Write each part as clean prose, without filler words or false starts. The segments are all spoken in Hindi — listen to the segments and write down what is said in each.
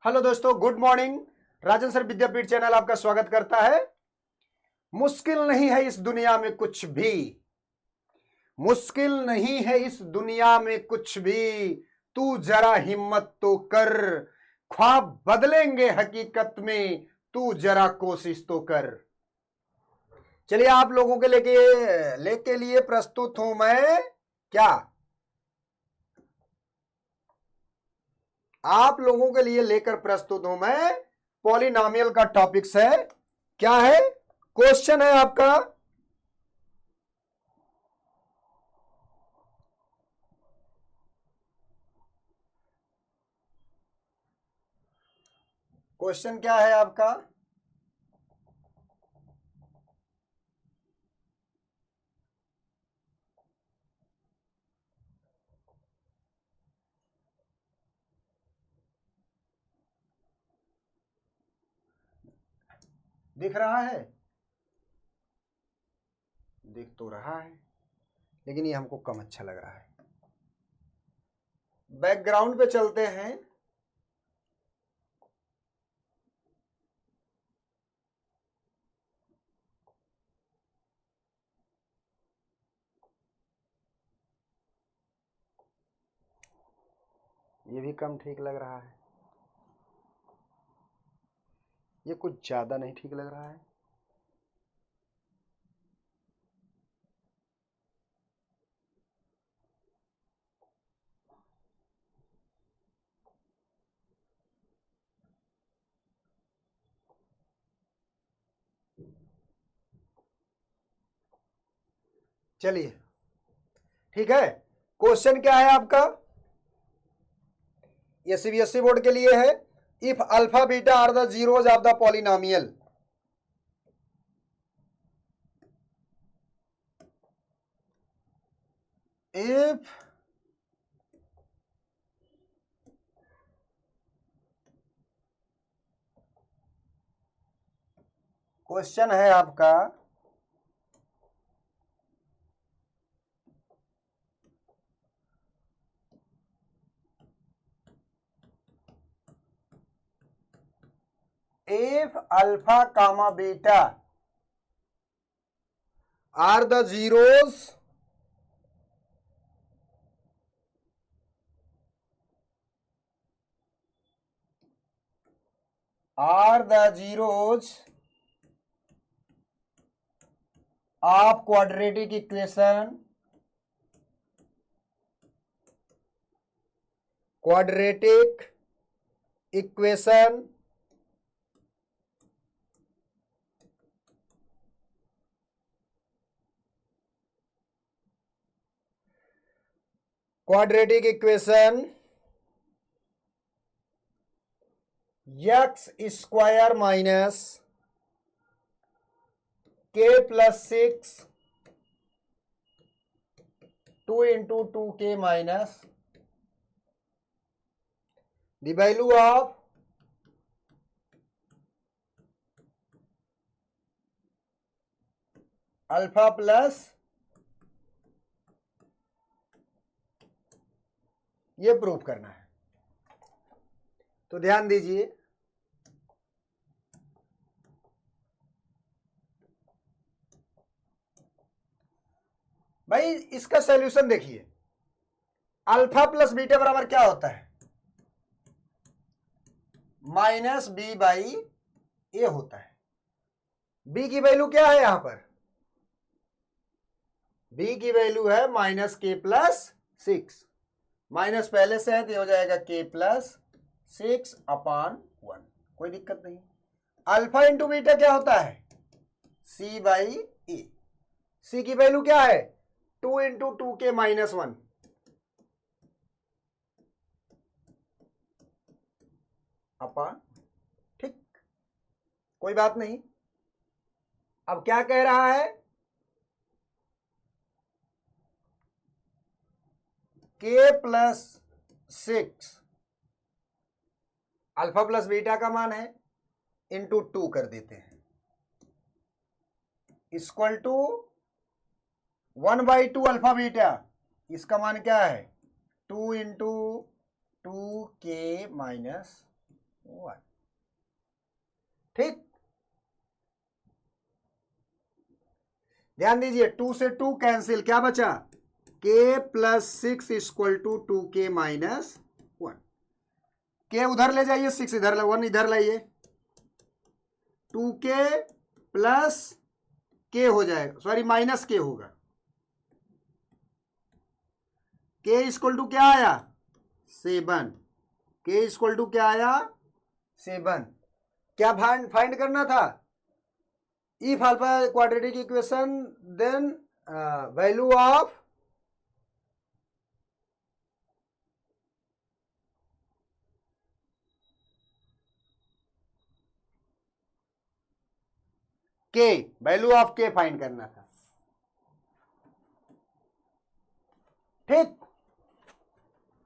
हेलो दोस्तों, गुड मॉर्निंग। राजन सर विद्यापीठ चैनल आपका स्वागत करता है। मुश्किल नहीं है इस दुनिया में कुछ भी, मुश्किल नहीं है इस दुनिया में कुछ भी, तू जरा हिम्मत तो कर, ख्वाब बदलेंगे हकीकत में, तू जरा कोशिश तो कर। चलिए, आप लोगों के लेके लिए प्रस्तुत हूं मैं। क्या आप लोगों के लिए लेकर प्रस्तुत हूं मैं पॉलिनॉमियल का टॉपिक्स है। क्या है? क्वेश्चन है आपका। क्वेश्चन क्या है आपका? दिख रहा है? दिख तो रहा है, लेकिन ये हमको कम अच्छा लग रहा है। बैकग्राउंड पे चलते हैं। ये भी कम ठीक लग रहा है, ये कुछ ज्यादा नहीं ठीक लग रहा है। चलिए, ठीक है। क्वेश्चन क्या है आपका? ये सीबीएसई बोर्ड के लिए है। If alpha beta are the zeros of the polynomial, if question है आपका, if alpha comma beta are the zeros of quadratic equation, quadratic equation quadratic equation x square minus k plus 6 2 into 2k minus the value of alpha plus, ये प्रूव करना है। तो ध्यान दीजिए, भाई इसका सॉल्यूशन देखिए। अल्फा प्लस बीटा बराबर क्या होता है? माइनस बी बाई ए होता है। बी की वैल्यू क्या है यहां पर? बी की वैल्यू है माइनस के प्लस 6। माइनस पहले से है तो हो जाएगा के प्लस 6/1। कोई दिक्कत नहीं। अल्फा इंटू बीटा क्या होता है? सी बाई ए। सी की वैल्यू क्या है? 2 इंटू 2k माइनस 1। अपान, ठीक, कोई बात नहीं। अब क्या कह रहा है? k plus 6 alpha plus beta का मान है, इंटू 2 कर देते हैं, इक्वल टू 1/2 अल्फा बीटा। इसका मान क्या है? 2 इंटू 2k माइनस 1। ठीक, ध्यान दीजिए, 2 से 2 कैंसिल, क्या बचा, k plus 6 equal to 2k minus 1। k उधर ले जाइए, 6 इधर, 1 इधर लाइए, 2k प्लस k हो जाएगा, सॉरी माइनस k होगा। k इक्वल टू क्या आया, 7। k इक्वल टू क्या आया, 7। क्या फाइंड करना था, if alpha quadratic equation then value of k, value of k find करना था। ठीक,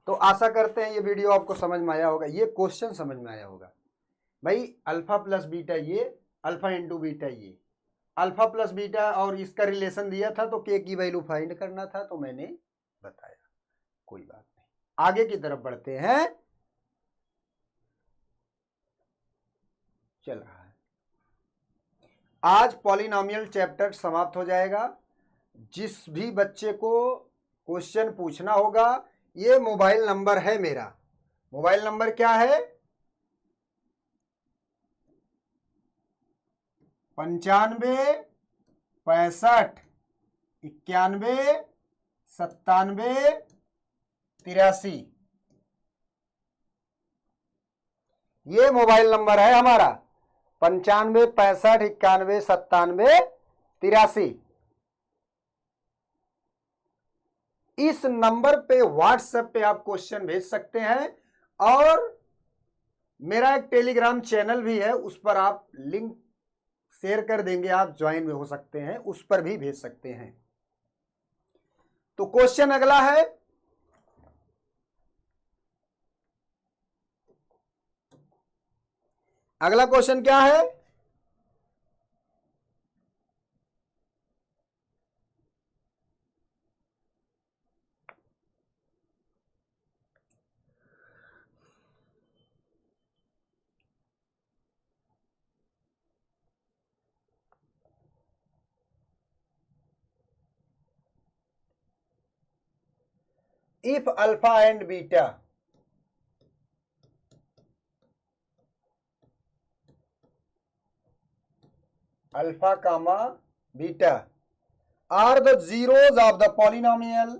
तो आशा करते हैं ये वीडियो आपको समझ में आया होगा, ये क्वेश्चन समझ में आया होगा। भाई अल्फा प्लस बीटा ये, अल्फा इंटू बीटा ये, अल्फा प्लस बीटा और इसका रिलेशन दिया था तो के की वैल्यू फाइंड करना था, तो मैंने बताया, कोई बात नहीं। आगे की तरफ बढ़ते हैं, चल रहा है, आज पॉलिनोमियल चैप्टर समाप्त हो जाएगा। जिस भी बच्चे को क्वेश्चन पूछना होगा, ये मोबाइल नंबर है मेरा, मोबाइल नंबर क्या है, 95 65 91 97 83। ये मोबाइल नंबर है हमारा, 95 65 91 97 83। इस नंबर पे व्हाट्सएप पे आप क्वेश्चन भेज सकते हैं, और मेरा एक टेलीग्राम चैनल भी है, उस पर आप लिंक शेयर कर देंगे, आप ज्वाइन हो सकते हैं, उस पर भी भेज सकते हैं। तो क्वेश्चन अगला है, अगला क्वेश्चन क्या है, if alpha and beta alpha comma beta are the zeros of the polynomial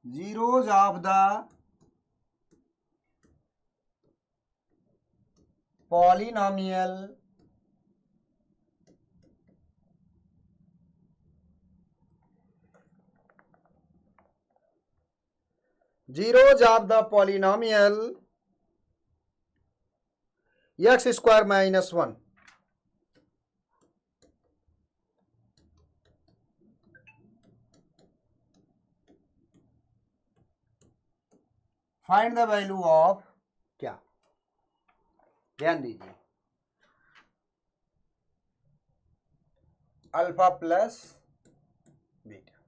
zeros of the polynomial zeros of the polynomial x square minus 1 find the value of क्या, ध्यान दीजिए, अल्फा प्लस बीटा।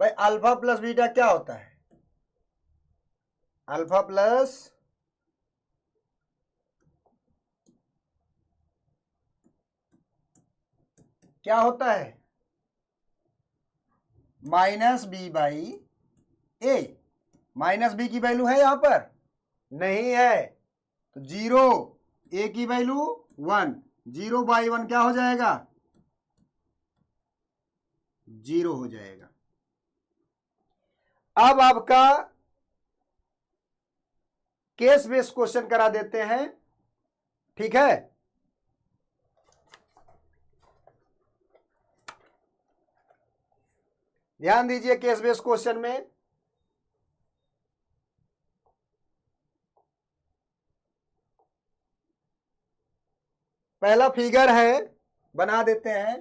भाई अल्फा प्लस बीटा क्या होता है, अल्फा प्लस क्या होता है, minus b by a. Minus b की वैल्यू है यहां पर, नहीं है, तो 0, ए की वैल्यू 1, 0 बाई 1 क्या हो जाएगा, 0 हो जाएगा। अब आपका केस बेस्ड क्वेश्चन करा देते हैं, ठीक है। ध्यान दीजिए, केस बेस्ड क्वेश्चन में पहला फिगर है, बना देते हैं।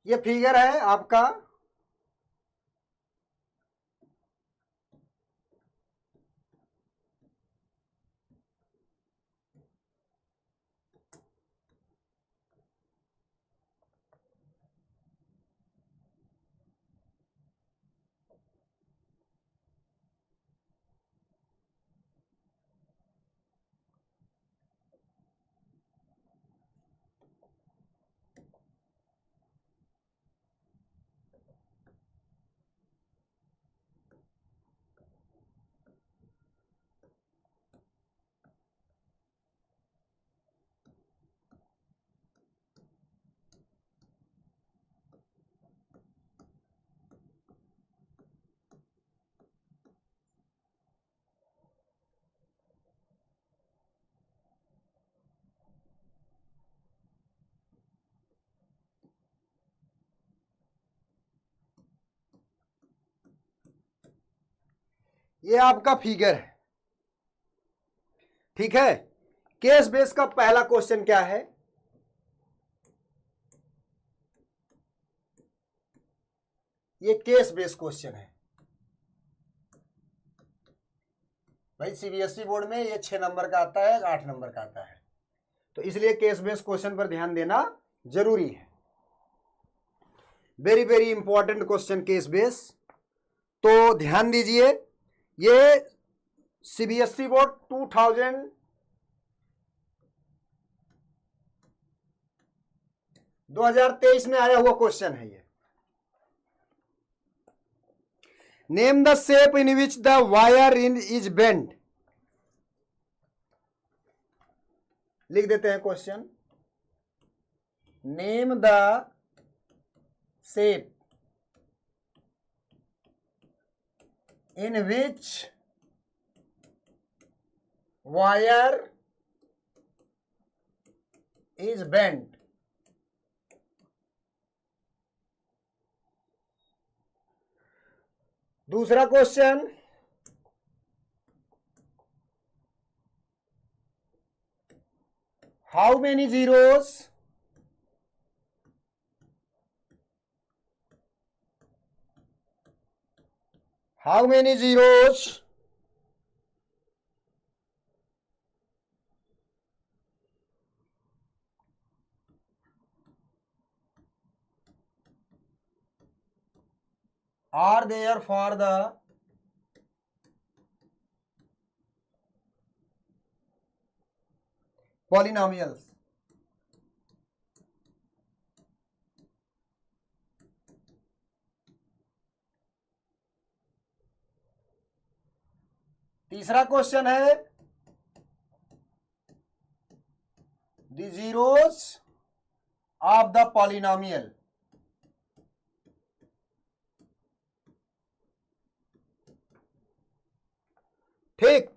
ये फिगर है आपका ये आपका फिगर है, ठीक है। केस बेस का पहला क्वेश्चन क्या है? ये केस बेस क्वेश्चन है भाई। सीबीएसई बोर्ड में ये 6 नंबर का आता है, 8 नंबर का आता है, तो इसलिए केस बेस क्वेश्चन पर ध्यान देना जरूरी है। Very very important question case base. तो ध्यान दीजिए, ये सीबीएसई बोर्ड 2023 में आया हुआ क्वेश्चन है ये। Name the shape in which the wire in is bend. लिख देते हैं question. Name the shape in which wire is bend. दूसरा question, how many zeros are there for the polynomials? तीसरा क्वेश्चन है, the zeros of the polynomial. ठीक।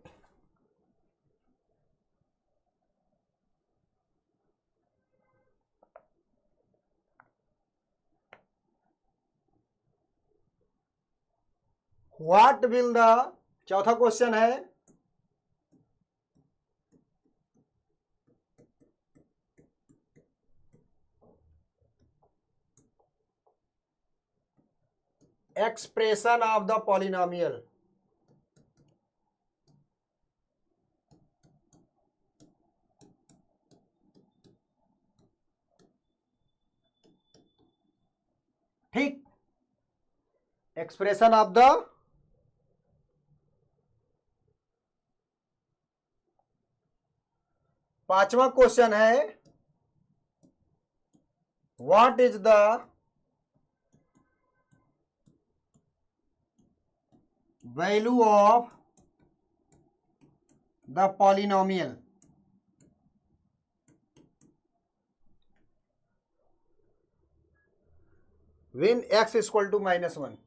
व्हाट विल द, चौथा क्वेश्चन है, एक्सप्रेशन ऑफ द पॉलिनोमियल। ठीक, एक्सप्रेशन ऑफ द पांचवा क्वेश्चन है, what is the value of the polynomial. when x equal to -1।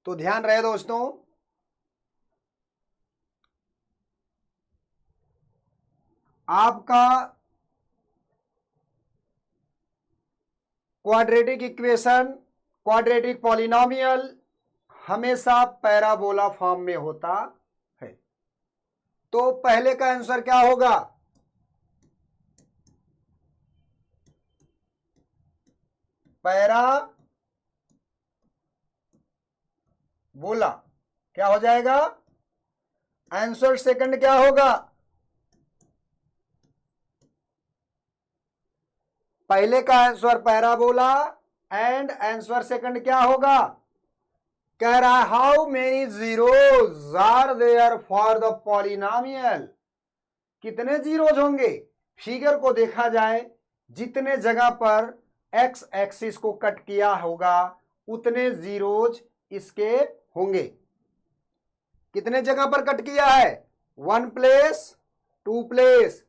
तो ध्यान रहे दोस्तों, आपका क्वाड्रेटिक इक्वेशन, क्वाड्रेटिक पॉलिनोमियल हमेशा पैराबोला फॉर्म में होता है। तो पहले का आंसर क्या होगा? पैराबोला क्या हो जाएगा? आंसर सेकंड क्या होगा? पहले का answer parabola and answer second क्या होगा? कह रहा है how many zeros are there for the polynomial. कितने जीरोज होंगे? फिगर को देखा जाए, जितने जगह पर एक्स एक्सिस को कट किया होगा उतने जीरोज इसके होंगे। कितने जगह पर कट किया है? 1 प्लेस, 2 प्लेस,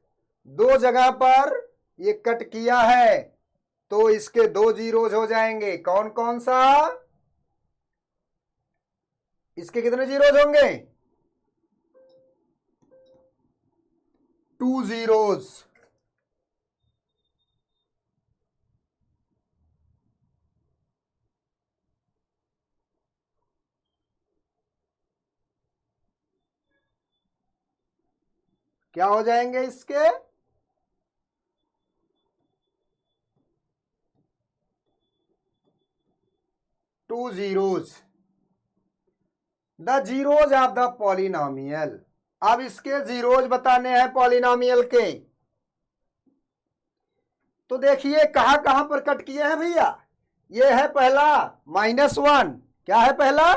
2 जगह पर ये कट किया है, तो इसके 2 जीरोज हो जाएंगे। कौन कौन सा? इसके कितने जीरोज होंगे? 2 जीरोज। क्या हो जाएंगे इसके? Two zeros, the zeros of the polynomial. अब इसके जीरोज बताने हैं पॉलिनोमियल के। तो देखिए कहां कहां पर कट किए हैं भैया। ये है पहला -1। क्या है पहला?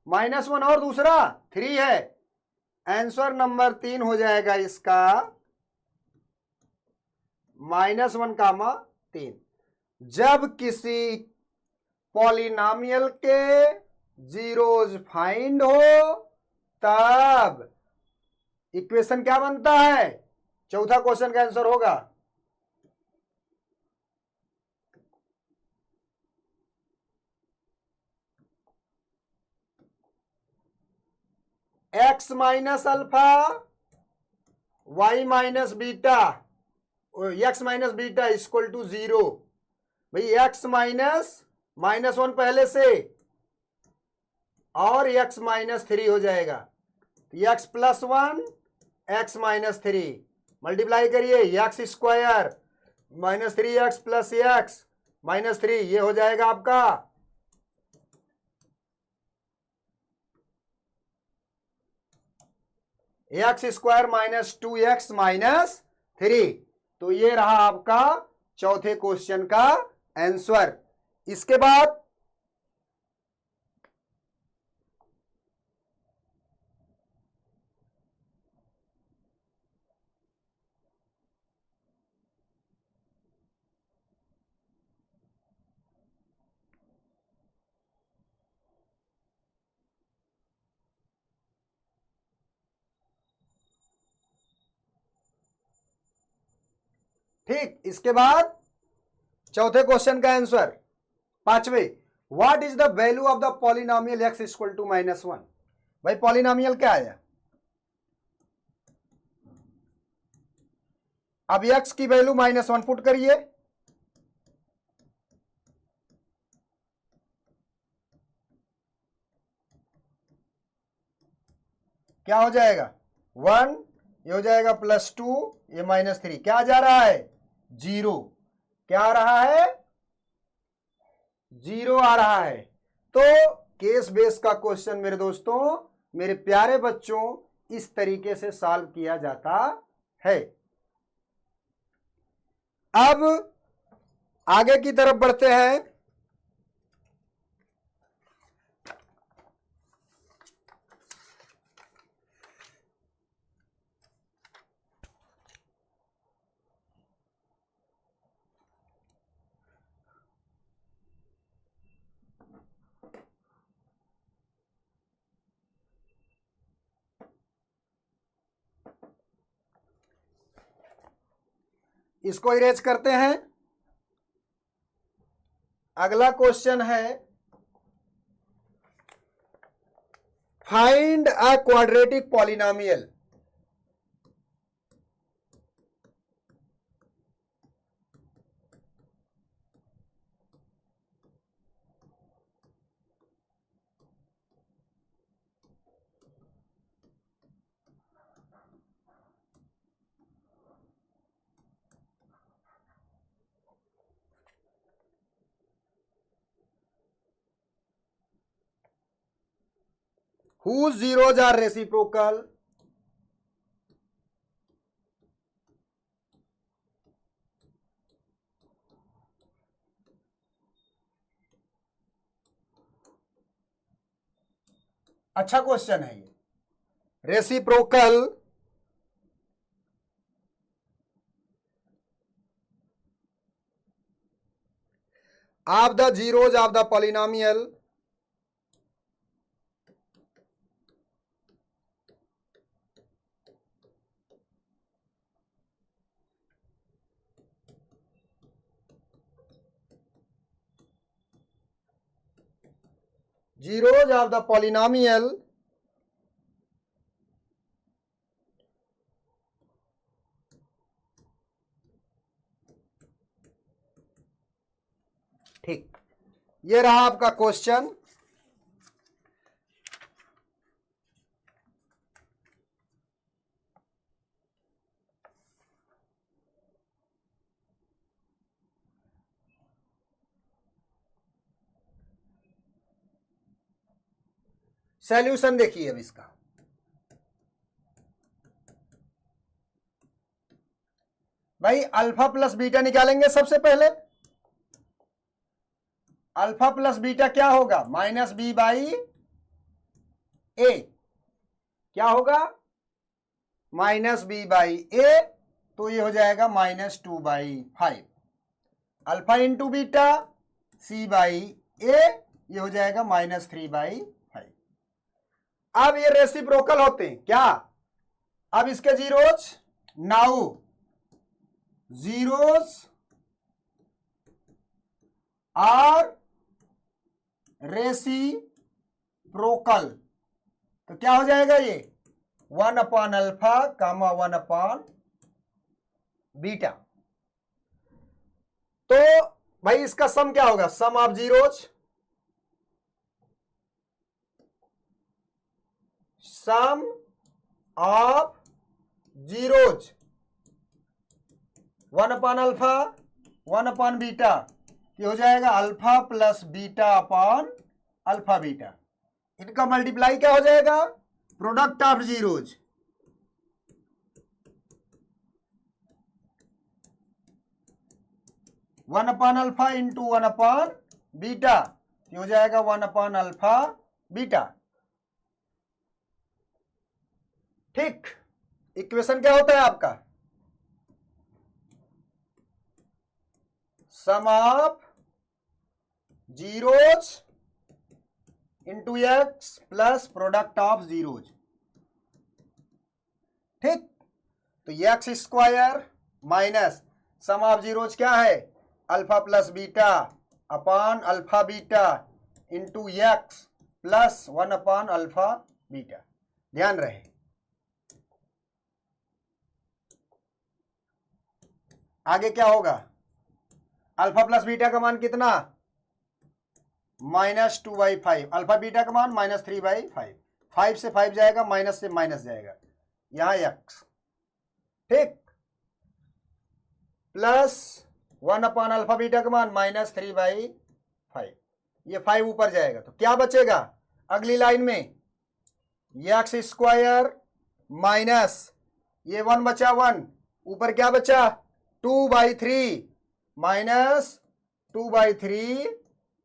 -1 और दूसरा 3 है। आंसर नंबर 3 हो जाएगा इसका -1, 3। जब किसी पॉलिनोमियल के जीरोज फाइंड हो तब इक्वेशन क्या बनता है? चौथा क्वेश्चन का आंसर होगा x minus alpha y minus beta, x minus beta equal to 0। भाई x -1 पहले से और x -3 हो जाएगा। x +1 x -3 मल्टीप्लाई करिए, x square -3x plus x -3, ये हो जाएगा आपका x स्क्वायर -2x -3। तो ये रहा आपका चौथे क्वेश्चन का आंसर। इसके बाद ठीक, इसके बाद चौथे क्वेश्चन का आंसर, पांचवे, what is the value of the polynomial x equal to -1। भाई पॉलिनोमियल क्या आया? अब x की वैल्यू -1 पुट करिए, क्या हो जाएगा? 1, ये हो जाएगा +2, ये -3, क्या जा रहा है? 0। क्या आ रहा है? 0 आ रहा है। तो केस बेस का क्वेश्चन मेरे दोस्तों, मेरे प्यारे बच्चों, इस तरीके से सॉल्व किया जाता है। अब आगे की तरफ बढ़ते हैं। इसको इरेज करते हैं। अगला क्वेश्चन है find a quadratic polynomial. Whose zeros are reciprocal? अच्छा क्वेश्चन है ये। Reciprocal of the zeros of the polynomial zeros of the polynomial ठीक, ये रहा आपका क्वेश्चन। सॉल्यूशन देखिए अब इसका। भाई अल्फा प्लस बीटा निकालेंगे सबसे पहले। अल्फा प्लस बीटा क्या होगा? माइनस बी बाई ए। क्या होगा? माइनस बी बाई ए, तो ये हो जाएगा -2/5। Alpha into beta C by A, ये हो जाएगा -3/5। अब ये रेसिप्रोकल होते हैं क्या? अब इसके zeros, now zeros are reciprocal, तो क्या हो जाएगा ये 1/अल्फा कामा 1/बीटा। तो भाई इसका सम क्या होगा? Sum of zeros, sum of zeros 1/अल्फा 1/बीटा, ये हो जाएगा alpha plus beta upon alpha beta. इनका मल्टीप्लाई क्या हो जाएगा? Product of zeros, one upon alpha into 1/बीटा, ये हो जाएगा 1/अल्फा बीटा। ठीक, इक्वेशन क्या होता है आपका? Sum of zeros into X plus product of zeros. ठीक, तो X square minus sum of zeros क्या है? Alpha plus beta upon alpha beta into X plus 1/अल्फा बीटा। ध्यान रहे, आगे क्या होगा? अल्फा प्लस बीटा का मान कितना? -2/5। अल्फा बीटा का मान -3/5। 5 से 5 जाएगा, माइनस से माइनस जाएगा, यहां x। ठीक, प्लस 1/अल्फा बीटा का मान -3/5। ये 5 ऊपर जाएगा तो क्या बचेगा अगली लाइन में? एक्स स्क्वायर माइनस ये 1 बचा, 1 ऊपर क्या बचा? 2/3 माइनस 2/3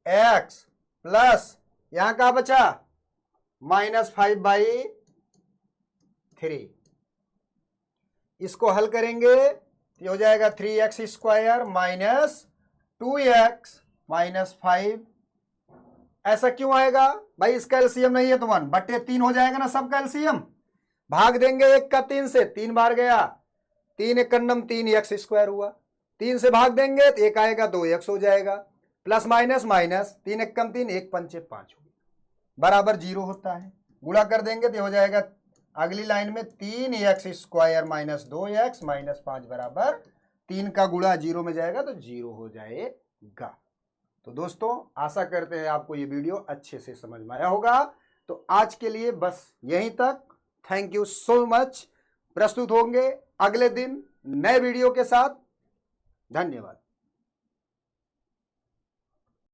एक्स प्लस यहां क्या बचा? -5/3। इसको हल करेंगे, ये हो जाएगा 3x square minus 2x minus 5। ऐसा क्यों आएगा भाई? इसका एलसीएम नहीं है तो 1/3 हो जाएगा ना सबका एलसीएम। भाग देंगे 1 का 3 से, 3 बार गया, 3 1 3x स्क्वायर हुआ। 3 से भाग देंगे तो 1 आएगा, 2x हो जाएगा, प्लस माइनस माइनस 3 1 3 1 5 5 बराबर 0 होता है। गुणा कर देंगे तो हो जाएगा अगली लाइन में 3x² माइनस 2x माइनस 5 बराबर 3 का गुणा 0 में जाएगा तो 0 हो जाएगा। तो दोस्तों आशा करते हैं आपको ये वीडियो अच्छे से समझ में आया होगा। तो आज के लिए बस यहीं तक। Thank you so much. प्रस्तुत होंगे अगले दिन नए वीडियो के साथ। धन्यवाद।